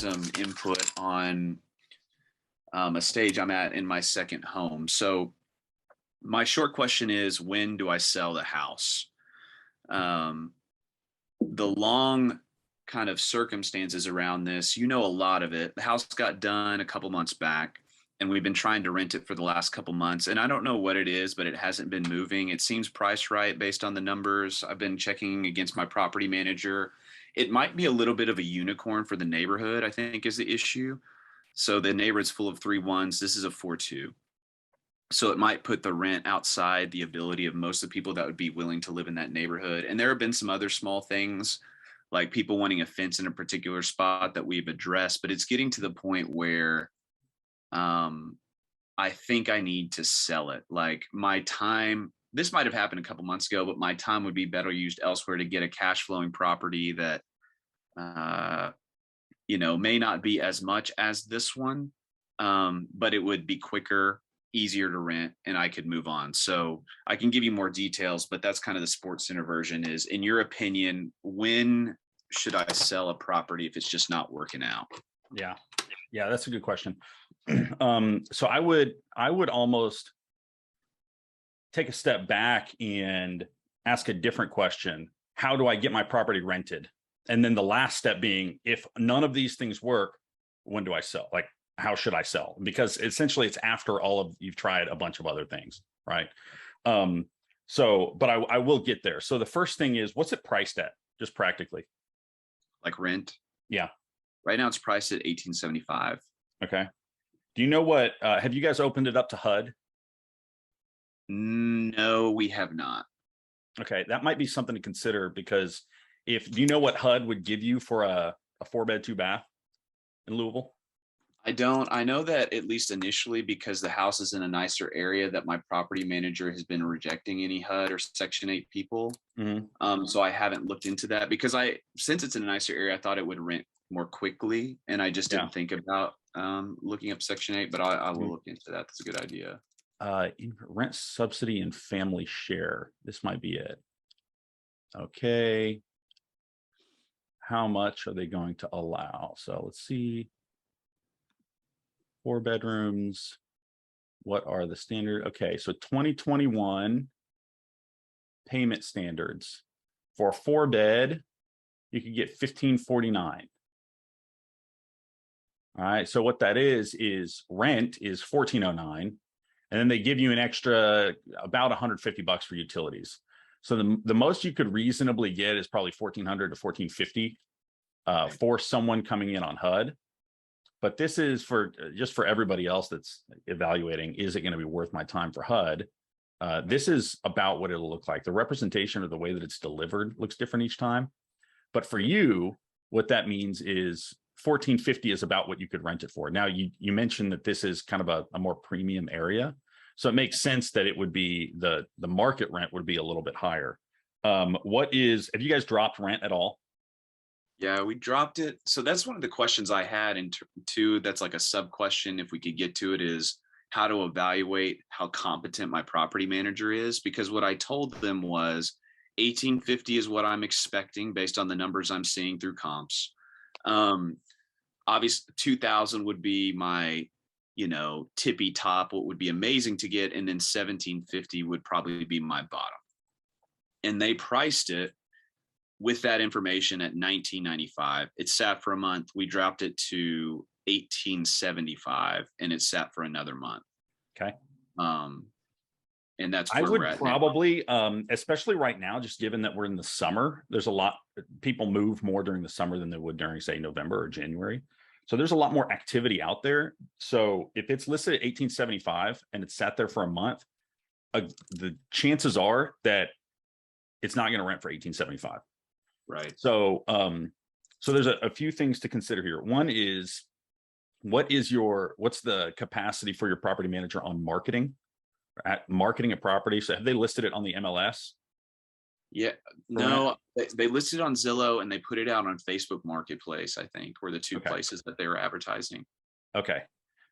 some input on a stage I'm at in my second home. So my short question is, when do I sell the house? The long kind of circumstances around this, you know, a lot of it. The house got done a couple months back, and we've been trying to rent it for the last couple months. And I don't know what it is, but it hasn't been moving. It seems priced right based on the numbers. I've been checking against my property manager. It might be a little bit of a unicorn for the neighborhood, I think, is the issue. So the neighborhood's full of 3 1s. This is a 4-2. So it might put the rent outside the ability of most of the people that would be willing to live in that neighborhood. And there have been some other small things, like people wanting a fence in a particular spot that we've addressed, but it's getting to the point where I think I need to sell it. Like, my time, this might have happened a couple months ago, but my time would be better used elsewhere to get a cash flowing property that, may not be as much as this one, but it would be quicker, easier to rent, and I could move on. So I can give you more details, but that's kind of the Sports Center version. Is, in your opinion, when should I sell a property if it's just not working out? Yeah, that's a good question. So I would almost take a step back and ask a different question. How do I get my property rented? And then the last step being, if none of these things work, when do I sell? Like, how should I sell? Because essentially it's after you've tried a bunch of other things, right? But I will get there. So the first thing is, what's it priced at, just practically? Like rent? Yeah. Right now it's priced at $1,875. Okay. Do you know what, have you guys opened it up to HUD? No, we have not. Okay. That might be something to consider, because do you know what HUD would give you for a 4-bed, 2-bath in Louisville? I don't. I know that, at least initially, because the house is in a nicer area, that my property manager has been rejecting any HUD or Section 8 people. Mm-hmm. So I haven't looked into that, because since it's in a nicer area, I thought it would rent more quickly, and I just didn't think about looking up Section 8, but I will look into that. That's a good idea. Rent subsidy and family share. This might be it. Okay. How much are they going to allow? So let's see. 4 bedrooms. What are the standard? Okay, so 2021 payment standards for a 4-bed, you could get $1,549. All right, so what that is rent is $1,409, and then they give you an extra about $150 for utilities. So the most you could reasonably get is probably $1,400 to $1,450 for someone coming in on HUD. But this is just for everybody else that's evaluating, is it going to be worth my time for HUD? This is about what it'll look like. The representation or the way that it's delivered looks different each time. But for you, what that means is $1,450 is about what you could rent it for. Now, you mentioned that this is kind of a more premium area. So it makes sense that it would be the market rent would be a little bit higher. Have you guys dropped rent at all? Yeah, we dropped it. So that's one of the questions I had. And two, that's like a sub question, if we could get to it, is how to evaluate how competent my property manager is. Because what I told them was $1,850 is what I'm expecting based on the numbers I'm seeing through comps. Obviously, $2,000 would be my, tippy top, what would be amazing to get. And then $1,750 would probably be my bottom. And they priced it with that information at $1,995. It sat for a month. We dropped it to $1,875, and it sat for another month. Okay. And that's I would probably, especially right now, just given that we're in the summer, there's a lot, people move more during the summer than they would during, say, November or January. So there's a lot more activity out there. So if it's listed at $1,875 and it's sat there for a month, the chances are that it's not going to rent for $1,875. Right. So, so there's a few things to consider here. One is, what's the capacity for your property manager on marketing a property? So have they listed it on the MLS? Yeah, no, they listed on Zillow, and they put it out on Facebook Marketplace, I think, were the two places that they were advertising. Okay.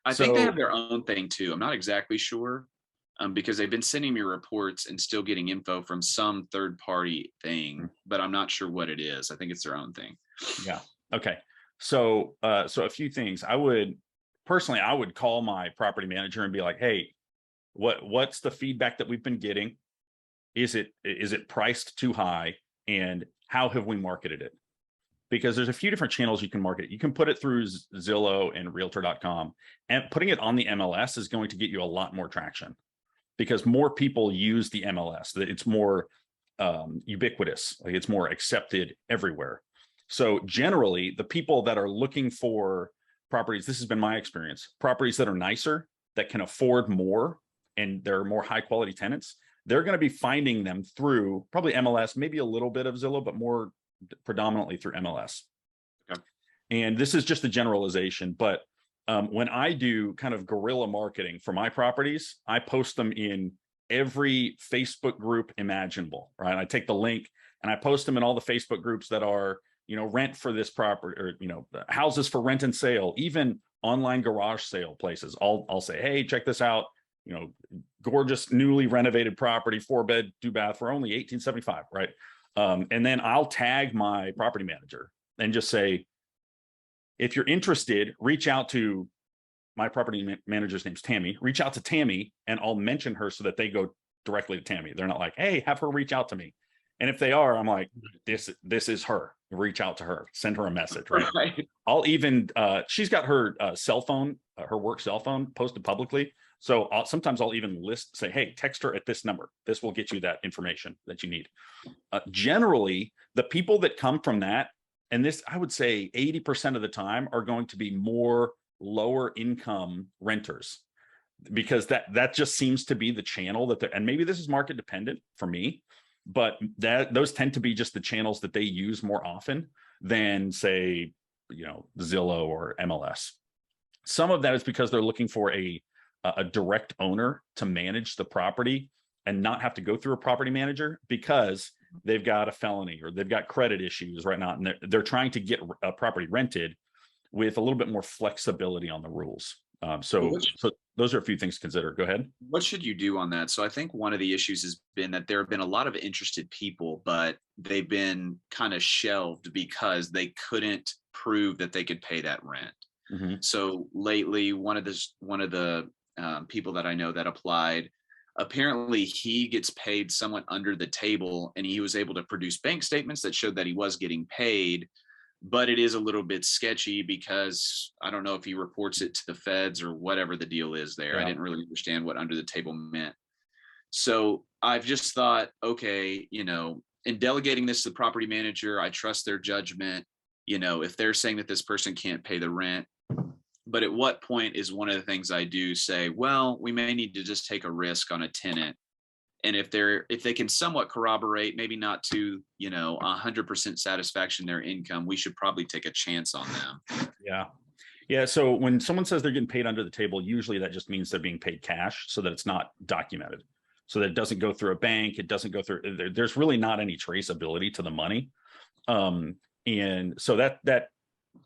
I think they have their own thing too. I'm not exactly sure. Because they've been sending me reports and still getting info from some third party thing, but I'm not sure what it is. I think it's their own thing. Yeah. Okay. So, so a few things. I would call my property manager and be like, hey, what's the feedback that we've been getting? Is it priced too high? And how have we marketed it? Because there's a few different channels you can market it. You can put it through Zillow and realtor.com, and putting it on the MLS is going to get you a lot more traction because more people use the MLS. That it's more ubiquitous, like it's more accepted everywhere. So generally, the people that are looking for properties, this has been my experience, properties that are nicer, that can afford more, and they're more high quality tenants, they're going to be finding them through probably MLS, maybe a little bit of Zillow, but more predominantly through MLS. Okay. And this is just a generalization, but when I do kind of guerrilla marketing for my properties, I post them in every Facebook group imaginable, right? I take the link and I post them in all the Facebook groups that are, rent for this property, or, houses for rent and sale, even online garage sale places. I'll say, hey, check this out. Gorgeous, newly renovated property, 4-bed, 2-bath for only $1,875, right? And then I'll tag my property manager and just say, if you're interested, reach out to my property manager's name's Tammy. Reach out to Tammy, and I'll mention her so that they go directly to Tammy. They're not like, hey, have her reach out to me. And if they are, I'm like, this is her. Reach out to her. Send her a message. Right. Right. I'll even she's got her cell phone, her work cell phone posted publicly. So sometimes I'll even say, hey, text her at this number. This will get you that information that you need. Generally, the people that come from that, and this, I would say 80% of the time, are going to be more lower income renters, because that just seems to be the channel that and maybe this is market dependent for me, but those tend to be just the channels that they use more often than, say, Zillow or MLS. Some of that is because they're looking for a direct owner to manage the property and not have to go through a property manager because they've got a felony or they've got credit issues right now, and they're trying to get a property rented with a little bit more flexibility on the rules. So those are a few things to consider. Go ahead. What should you do on that? So I think one of the issues has been that there have been a lot of interested people, but they've been kind of shelved because they couldn't prove that they could pay that rent. Mm-hmm. So lately, one of the people that I know that applied, apparently he gets paid somewhat under the table, and he was able to produce bank statements that showed that he was getting paid. But it is a little bit sketchy because I don't know if he reports it to the feds or whatever the deal is there. Yeah. I didn't really understand what under the table meant. So I've just thought, okay, in delegating this to the property manager, I trust their judgment. If they're saying that this person can't pay the rent, but at what point is one of the things I do say, well, we may need to just take a risk on a tenant. And if they can somewhat corroborate, maybe not to 100% satisfaction their income, we should probably take a chance on them. Yeah. So when someone says they're getting paid under the table, usually that just means they're being paid cash, so that it's not documented, so that it doesn't go through a bank. It doesn't go through. There's really not any traceability to the money, and so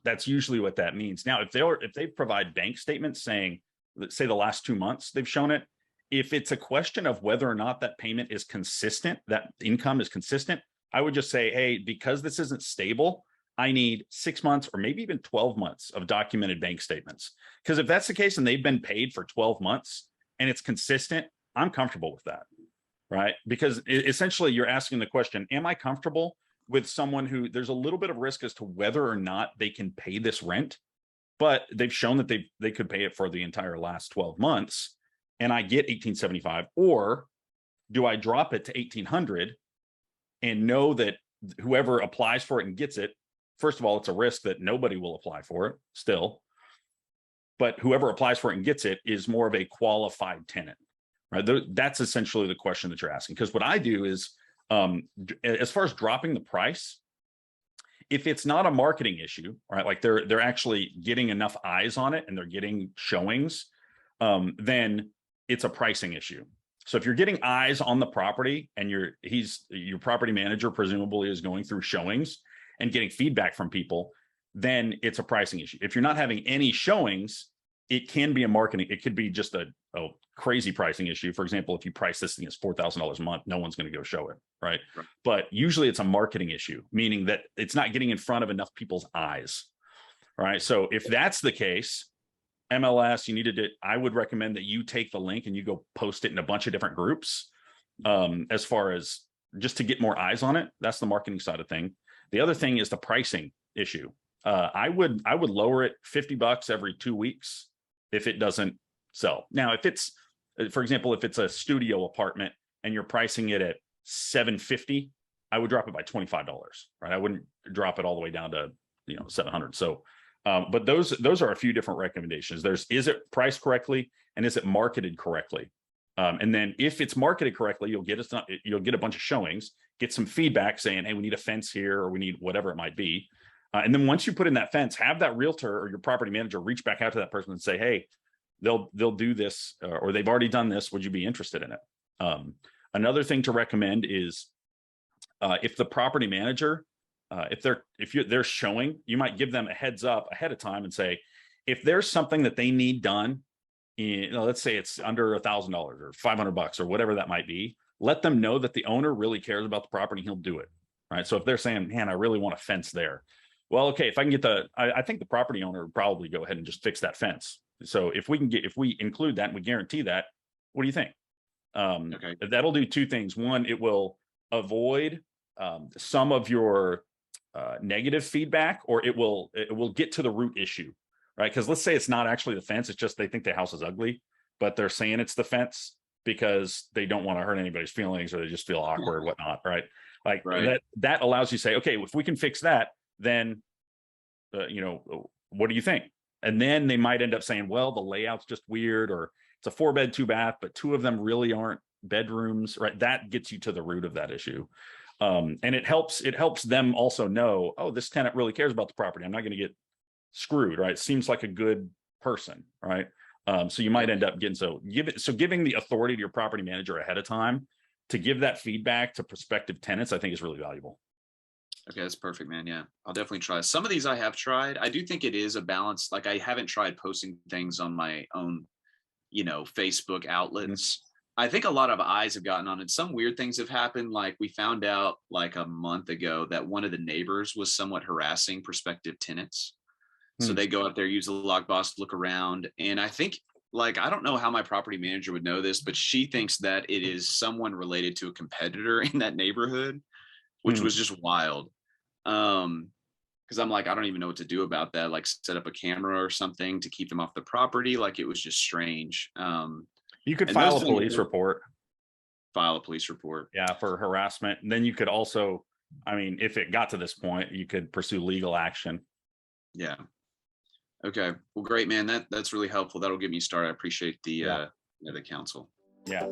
that's usually what that means. Now, if they provide bank statements saying, let's say the last 2 months they've shown it. If it's a question of whether or not that payment is consistent, that income is consistent, I would just say, hey, because this isn't stable, I need 6 months or maybe even 12 months of documented bank statements. Because if that's the case and they've been paid for 12 months and it's consistent, I'm comfortable with that, right? Because essentially you're asking the question, am I comfortable with someone who there's a little bit of risk as to whether or not they can pay this rent, but they've shown that they could pay it for the entire last 12 months. And I get $1,875, or do I drop it to $1,800 and know that whoever applies for it and gets it, first of all, it's a risk that nobody will apply for it still, but whoever applies for it and gets it is more of a qualified tenant, right? That's essentially the question that you're asking. Because what I do is, as far as dropping the price, if it's not a marketing issue, right, like they're actually getting enough eyes on it and they're getting showings, then it's a pricing issue. So if you're getting eyes on the property and your property manager presumably is going through showings and getting feedback from people, then it's a pricing issue. If you're not having any showings, it can be a marketing. It could be just a crazy pricing issue. For example, if you price this thing as $4,000 a month, no one's going to go show it, right? But usually it's a marketing issue, meaning that it's not getting in front of enough people's eyes. All right. So if that's the case, MLS, you needed to, I would recommend that you take the link and you go post it in a bunch of different groups, as far as just to get more eyes on it. That's the marketing side of thing. The other thing is the pricing issue. I would lower it $50 every 2 weeks if it doesn't sell. Now, if it's, for example, if it's a studio apartment and you're pricing it at $750, I would drop it by $25, right? I wouldn't drop it all the way down to, you know, 700. So, but those are a few different recommendations. There's, is it priced correctly and is it marketed correctly? And then if it's marketed correctly, you'll get a bunch of showings, get some feedback saying, hey, we need a fence here, or we need whatever it might be. And then once you put in that fence, have that realtor or your property manager reach back out to that person and say, hey, they'll do this, or they've already done this. Would you be interested in it? Another thing to recommend is if the property manager, if they're showing, you might give them a heads up ahead of time and say, if there's something that they need done, in, let's say it's under $1,000 or $500 or whatever that might be, let them know that the owner really cares about the property. He'll do it. Right. So if they're saying, man, I really want a fence there. Well, okay, if I can get I think the property owner would probably go ahead and just fix that fence. So if we include that and we guarantee that, what do you think? Okay. That'll do two things. One, it will avoid some of your negative feedback, or it will get to the root issue, right? Because let's say it's not actually the fence, it's just they think the house is ugly, but they're saying it's the fence because they don't want to hurt anybody's feelings, or they just feel awkward or whatnot, right? Like that allows you to say, okay, if we can fix that, then you know, what do you think? And then they might end up saying, well, the layout's just weird, or it's a 4-bed, 2-bath, but 2 of them really aren't bedrooms, right? That gets you to the root of that issue. And it helps them also know, oh, this tenant really cares about the property. I'm not going to get screwed, right? Seems like a good person, right? So you might end up getting, giving the authority to your property manager ahead of time to give that feedback to prospective tenants, I think is really valuable. Okay, that's perfect, man. Yeah, I'll definitely try. Some of these I have tried. I do think it is a balance. Like, I haven't tried posting things on my own, you know, Facebook outlets. I think a lot of eyes have gotten on it. Some weird things have happened. Like, we found out like a month ago that one of the neighbors was somewhat harassing prospective tenants. So they go out there, use the lock box, look around. And I think, like, I don't know how my property manager would know this, but she thinks that it is someone related to a competitor in that neighborhood, which was just wild. Because I'm like, I don't even know what to do about that. Like, set up a camera or something to keep them off the property. Like, it was just strange. You could file a police report. File a police report. Yeah, for harassment. And then you could also, I mean, if it got to this point, you could pursue legal action. Yeah. Okay. Well, great, man. That's really helpful. That'll get me started. I appreciate the counsel. Yeah.